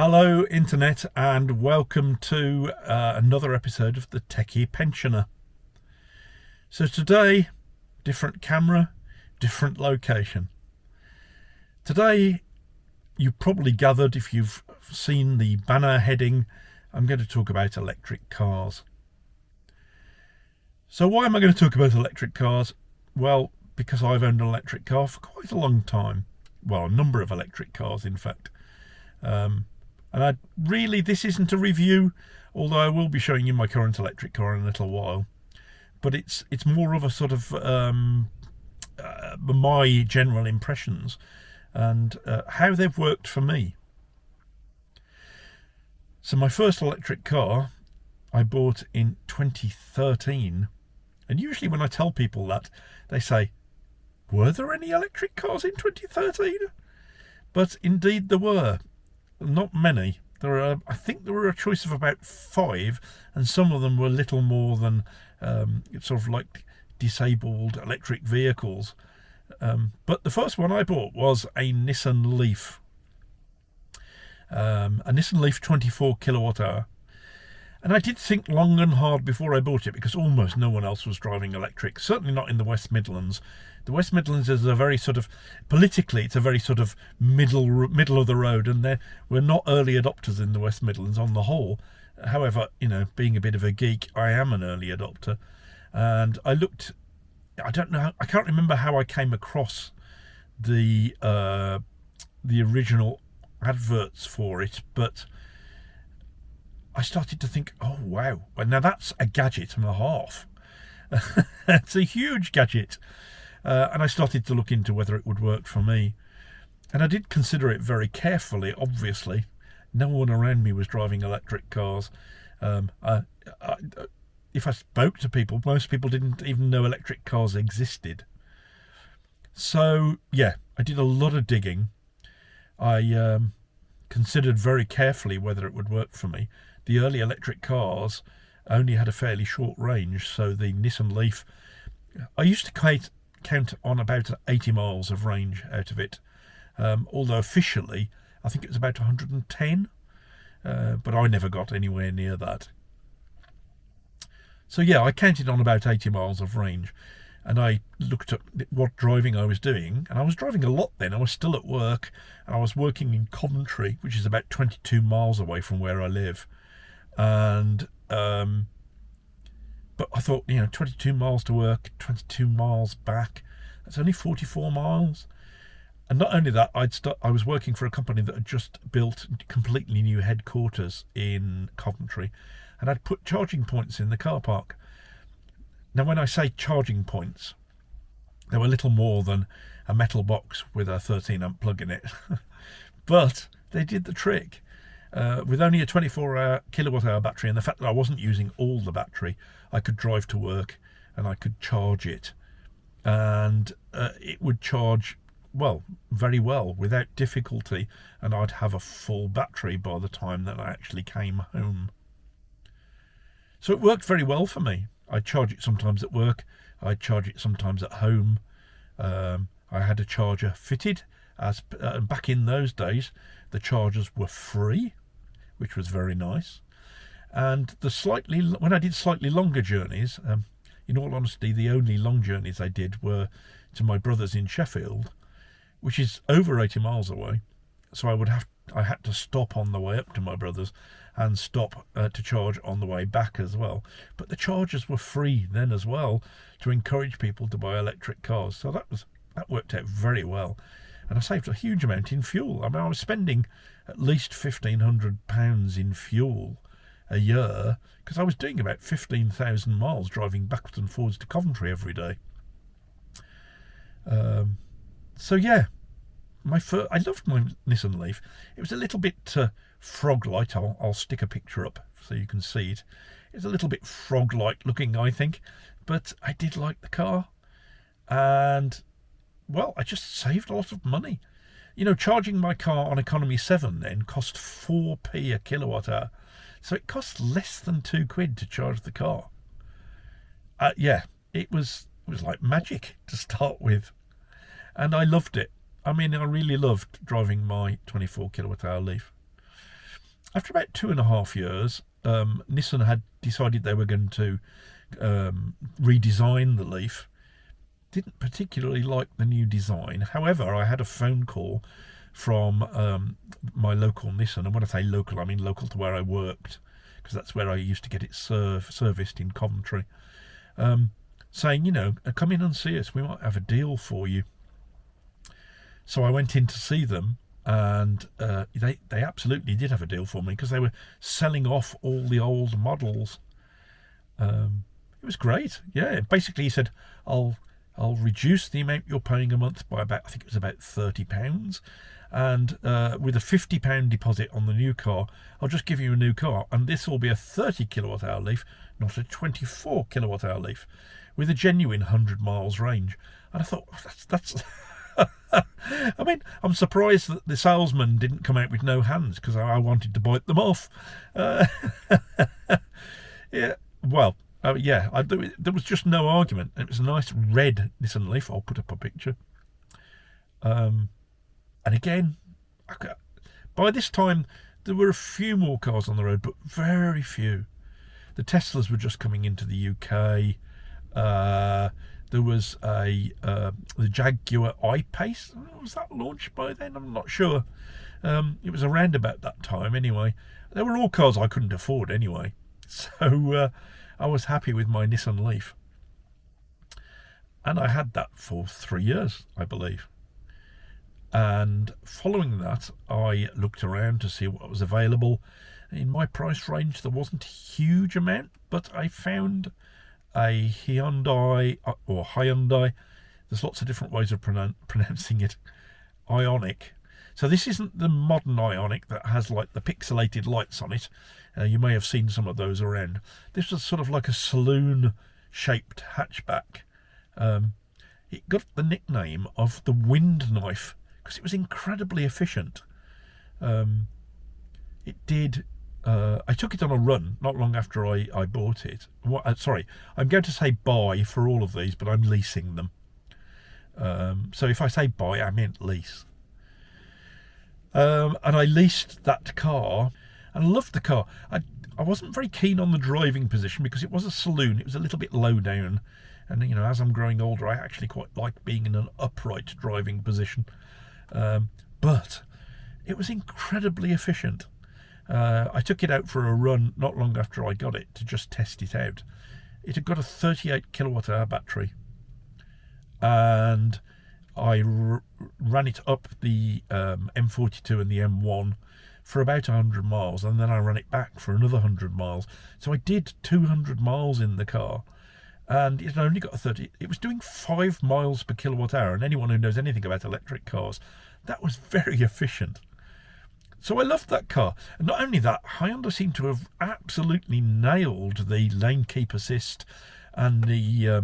Hello Internet, and welcome to another episode of the Techie Pensioner. So today, different camera, different location. Today, you probably gathered, if you've seen the banner heading, I'm going to talk about electric cars. So why am I going to talk about electric cars? Well, because I've owned an electric car for quite a long time. Well, a number of electric cars, in fact. And this isn't a review, although I will be showing you my current electric car in a little while. But it's more of a sort of my general impressions and how they've worked for me. So my first electric car I bought in 2013. And usually when I tell people that, they say, were there any electric cars in 2013? But indeed there were. Not many. I think there were a choice of about 5, and some of them were little more than sort of like disabled electric vehicles. But the first one I bought was a Nissan Leaf. A Nissan Leaf 24 kilowatt hour. And I did think long and hard before I bought it, because almost no one else was driving electric, certainly not in the West Midlands. The West Midlands is a very sort of, politically, it's a very sort of middle of the road, and we're not early adopters in the West Midlands on the whole. However, being a bit of a geek, I am an early adopter. And I can't remember how I came across the original adverts for it, but I started to think, oh wow, well, now that's a gadget and a half. It's a huge gadget. And I started to look into whether it would work for me. And I did consider it very carefully, obviously. No one around me was driving electric cars. If I spoke to people, most people didn't even know electric cars existed. So, yeah, I did a lot of digging. I considered very carefully whether it would work for me. The early electric cars only had a fairly short range, so the Nissan Leaf, I used to count on about 80 miles of range out of it, although officially I think it was about 110, but I never got anywhere near that. So yeah, I counted on about 80 miles of range, and I looked at what driving I was doing, and I was driving a lot then. I was still at work, and I was working in Coventry, which is about 22 miles away from where I live. And but I thought, 22 miles to work, 22 miles back, that's only 44 miles. And not only that, I was working for a company that had just built completely new headquarters in Coventry, and I'd put charging points in the car park. Now, when I say charging points, they were little more than a metal box with a 13 amp plug in it. But they did the trick. With only a 24 kilowatt hour battery, and the fact that I wasn't using all the battery, I could drive to work and I could charge it. And it would charge, well, very well, without difficulty, and I'd have a full battery by the time that I actually came home. So it worked very well for me. I'd charge it sometimes at work, I'd charge it sometimes at home. I had a charger fitted, as back in those days the chargers were free, which was very nice. And when I did slightly longer journeys, in all honesty, the only long journeys I did were to my brother's in Sheffield, which is over 80 miles away. So I had to stop on the way up to my brother's and stop to charge on the way back as well. But the chargers were free then as well, to encourage people to buy electric cars. So that worked out very well. And I saved a huge amount in fuel. I mean, I was spending at least £1,500 in fuel a year, because I was doing about 15,000 miles driving backwards and forwards to Coventry every day. So yeah, I loved my Nissan Leaf. It was a little bit frog-like. I'll stick a picture up so you can see it. It's a little bit frog-like looking, I think, but I did like the car. And well, I just saved a lot of money. Charging my car on Economy 7 then cost 4p a kilowatt hour. So it cost less than £2 to charge the car. Yeah, it was like magic to start with. And I loved it. I mean, I really loved driving my 24 kilowatt hour Leaf. After about 2.5 years, Nissan had decided they were going to redesign the Leaf. Didn't particularly like the new design. However, I had a phone call from my local Nissan, and when I say local, I mean local to where I worked, because that's where I used to get it serviced in Coventry, saying, come in and see us, we might have a deal for you. So I went in to see them, and they absolutely did have a deal for me, because they were selling off all the old models. It was great. Yeah, basically he said, I'll reduce the amount you're paying a month by about, I think it was about £30, and with a £50 deposit on the new car, I'll just give you a new car, and this will be a 30 kilowatt hour Leaf, not a 24 kilowatt hour Leaf, with a genuine 100 miles range. And I thought, that's I mean, I'm surprised that the salesman didn't come out with no hands, because I wanted to bite them off. Yeah, well, there was just no argument. It was a nice red Nissan Leaf. I'll put up a picture. And again, by this time, there were a few more cars on the road, but very few. The Teslas were just coming into the UK. There was the Jaguar I-Pace. Was that launched by then? I'm not sure. It was around about that time anyway. They were all cars I couldn't afford anyway. So I was happy with my Nissan Leaf. And I had that for 3 years, I believe. And following that, I looked around to see what was available. In my price range, there wasn't a huge amount, but I found a Hyundai, or Hyundai, there's lots of different ways of pronouncing it, Ioniq. So this isn't the modern Ioniq that has like the pixelated lights on it. You may have seen some of those around. This was sort of like a saloon-shaped hatchback. It got the nickname of the wind knife because it was incredibly efficient. It did. I took it on a run not long after I bought it. Sorry, I'm going to say buy for all of these, but I'm leasing them. So if I say buy, I meant lease. And I leased that car, and I loved the car. I wasn't very keen on the driving position because it was a saloon. It was a little bit low down, and as I'm growing older, I actually quite like being in an upright driving position. But it was incredibly efficient. I took it out for a run not long after I got it to just test it out. It had got a 38 kilowatt hour battery, and I ran it up the M42 and the M1 for about 100 miles, and then I ran it back for another 100 miles. So I did 200 miles in the car, and it only got a 30. It was doing 5 miles per kilowatt hour, and anyone who knows anything about electric cars, that was very efficient. So I loved that car. And not only that, Hyundai seemed to have absolutely nailed the lane keep assist and the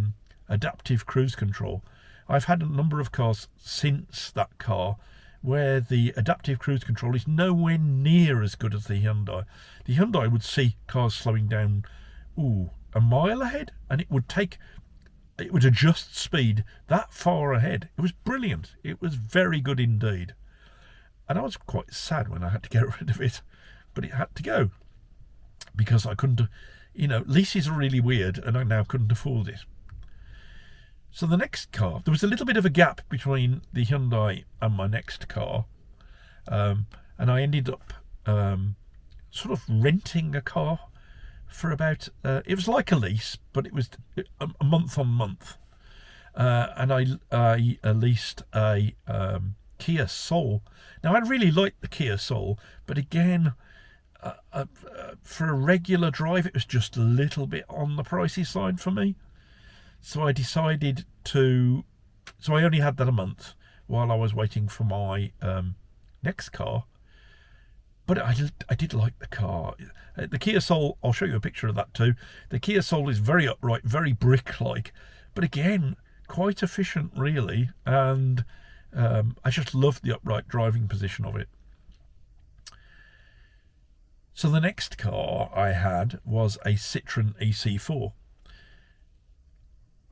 adaptive cruise control. I've had a number of cars since that car where the adaptive cruise control is nowhere near as good as the Hyundai. The Hyundai would see cars slowing down a mile ahead, and it would adjust speed that far ahead. It was brilliant. It was very good indeed. And I was quite sad when I had to get rid of it, but it had to go because I couldn't, leases are really weird, and I now couldn't afford it. So the next car, there was a little bit of a gap between the Hyundai and my next car, and I ended up sort of renting a car for about, it was like a lease, but it was a month on month, and I leased a Kia Soul. Now I really liked the Kia Soul, but again, for a regular drive, it was just a little bit on the pricey side for me. So I decided so I only had that a month while I was waiting for my next car. But I did like the car. The Kia Soul, I'll show you a picture of that too. The Kia Soul is very upright, very brick-like, but again, quite efficient really. And I just loved the upright driving position of it. So the next car I had was a Citroen EC4.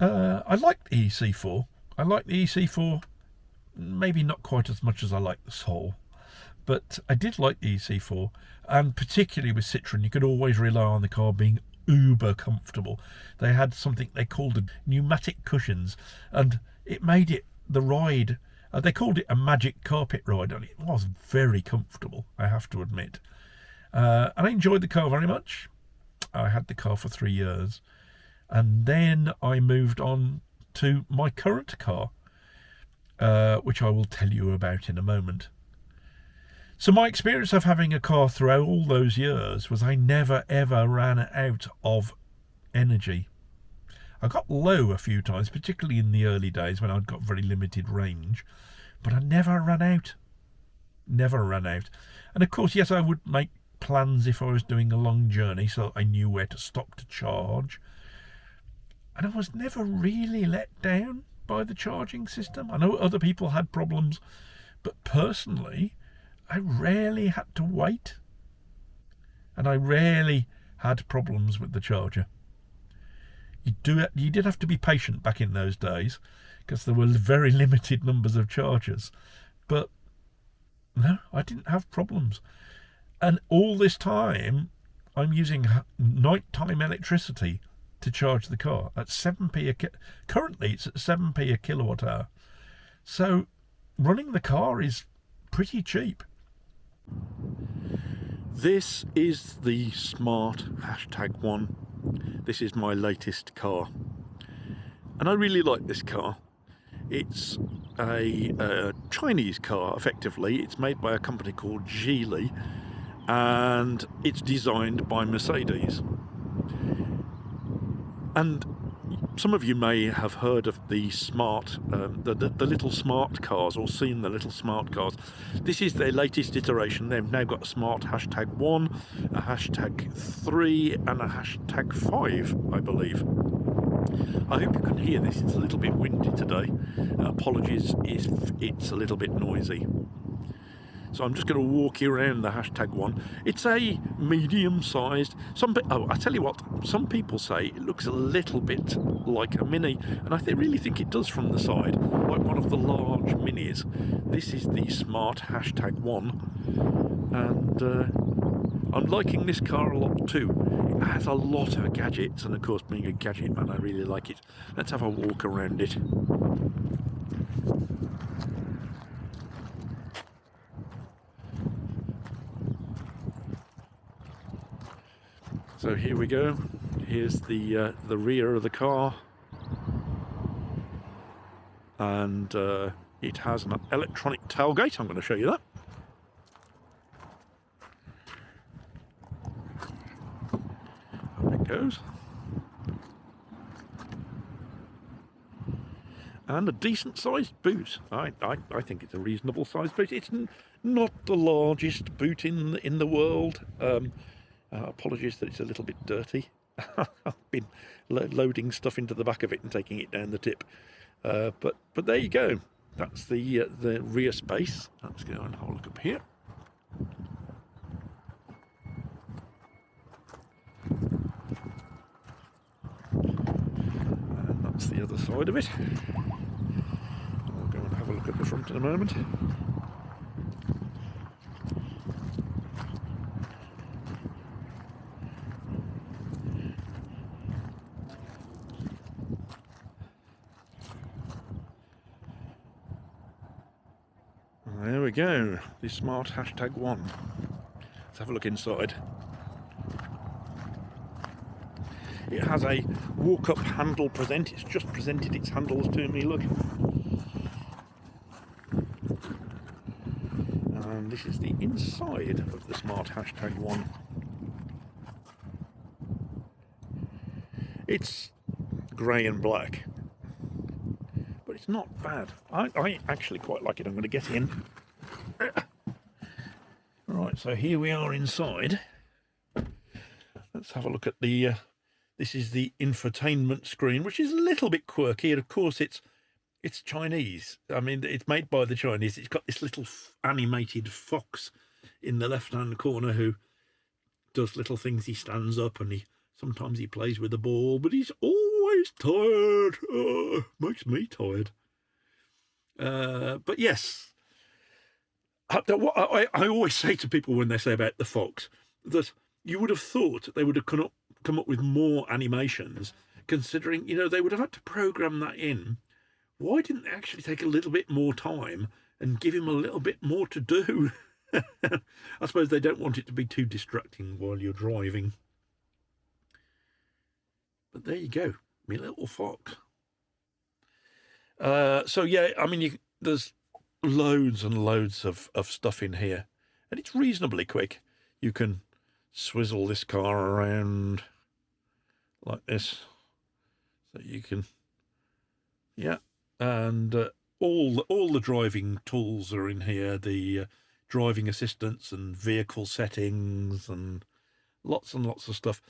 I liked the EC4. I liked the EC4, maybe not quite as much as I liked the Soul, But I did like the EC4, and particularly with Citroen, you could always rely on the car being uber comfortable. They had something they called pneumatic cushions, and it made it the ride. They called it a magic carpet ride, and it was very comfortable, I have to admit. And I enjoyed the car very much. I had the car for 3 years, and then I moved on to my current car, which I will tell you about in a moment. So my experience of having a car throughout all those years was I never ever ran out of energy. I got low a few times, particularly in the early days when I'd got very limited range, but I never ran out. Never ran out. And of course, yes, I would make plans if I was doing a long journey so I knew where to stop to charge. And I was never really let down by the charging system. I know other people had problems, but personally, I rarely had to wait, and I rarely had problems with the charger. You did have to be patient back in those days because there were very limited numbers of chargers, but no, I didn't have problems. And all this time, I'm using nighttime electricity to charge the car at 7p currently it's at 7p a kilowatt hour. So running the car is pretty cheap. This is the Smart #1. This is my latest car, and I really like this car. It's a Chinese car, effectively. It's made by a company called Geely, and it's designed by Mercedes. And some of you may have heard of the smart, the little smart cars, or seen the little smart cars. This is their latest iteration. They've now got a Smart #1, a #3, and a #5, I believe. I hope you can hear this. It's a little bit windy today. Apologies if it's a little bit noisy. So I'm just going to walk you around the #1. It's a medium-sized. I tell you what, some people say it looks a little bit like a Mini, and I really think it does from the side, like one of the large Minis. This is the Smart #1, and I'm liking this car a lot too. It has a lot of gadgets, and of course, being a gadget man, I really like it. Let's have a walk around it. So here we go. Here's the rear of the car, and it has an electronic tailgate. I'm going to show you that. There it goes. And a decent sized boot. I think it's a reasonable sized boot. It's not the largest boot in the world. Apologies that it's a little bit dirty. I've been loading stuff into the back of it and taking it down the tip. But there you go. That's the rear space. Let's go and have a look up here. And that's the other side of it. I'll go and have a look at the front in a moment. There we go, the Smart #1. Let's have a look inside. It has a walk-up handle present. It's just presented its handles to me, look. And this is the inside of the Smart #1. It's grey and black, but it's not bad. I actually quite like it. I'm going to get in. Right, so here we are inside. Let's have a look at the this is the infotainment screen, which is a little bit quirky, and of course it's Chinese. I mean, it's made by the Chinese. It's got this little animated fox in the left-hand corner who does little things. He stands up and sometimes he plays with the ball, but he's always tired. Makes me tired. But yes, I always say to people when they say about the Fox that you would have thought they would have come up with more animations, considering, they would have had to program that in. Why didn't they actually take a little bit more time and give him a little bit more to do? I suppose they don't want it to be too distracting while you're driving. But there you go, me little Fox. So yeah, I mean, there's loads and loads of stuff in here, and it's reasonably quick. You can swizzle this car around like this, so you can, yeah, and all the driving tools are in here. The driving assistance and vehicle settings and lots of stuff.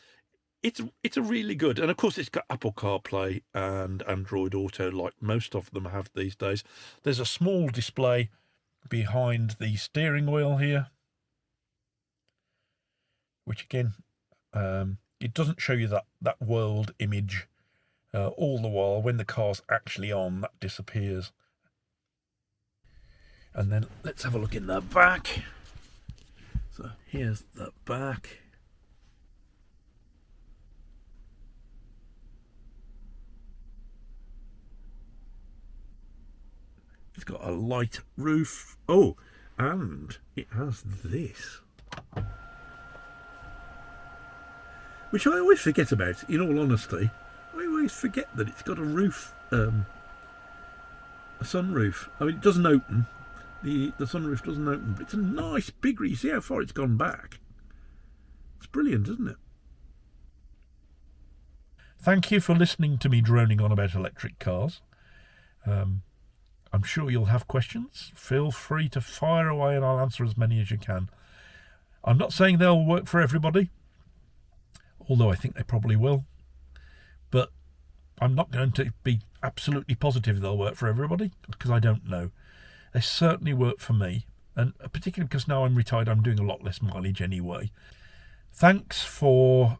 It's a really good, and of course it's got Apple CarPlay and Android Auto like most of them have these days. There's a small display behind the steering wheel here, which again, it doesn't show you that world image all the while. When the car's actually on, that disappears. And then let's have a look in the back. So here's the back. It's got a light roof. Oh, and it has this, which I always forget about, in all honesty. I always forget that it's got a roof, a sunroof. I mean, it doesn't open. The sunroof doesn't open, but it's a nice big roof. You see how far it's gone back? It's brilliant, isn't it? Thank you for listening to me droning on about electric cars. I'm sure you'll have questions. Feel free to fire away and I'll answer as many as you can. I'm not saying they'll work for everybody, although I think they probably will. But I'm not going to be absolutely positive they'll work for everybody, because I don't know. They certainly work for me, and particularly because now I'm retired, I'm doing a lot less mileage anyway. Thanks for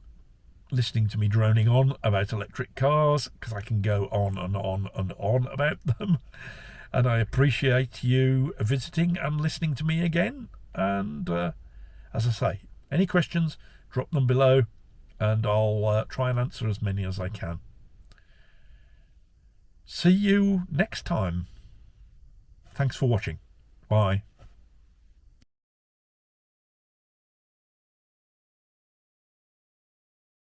listening to me droning on about electric cars, because I can go on and on and on about them. And I appreciate you visiting and listening to me again. And as I say, any questions, drop them below and I'll try and answer as many as I can. See you next time. Thanks for watching. Bye.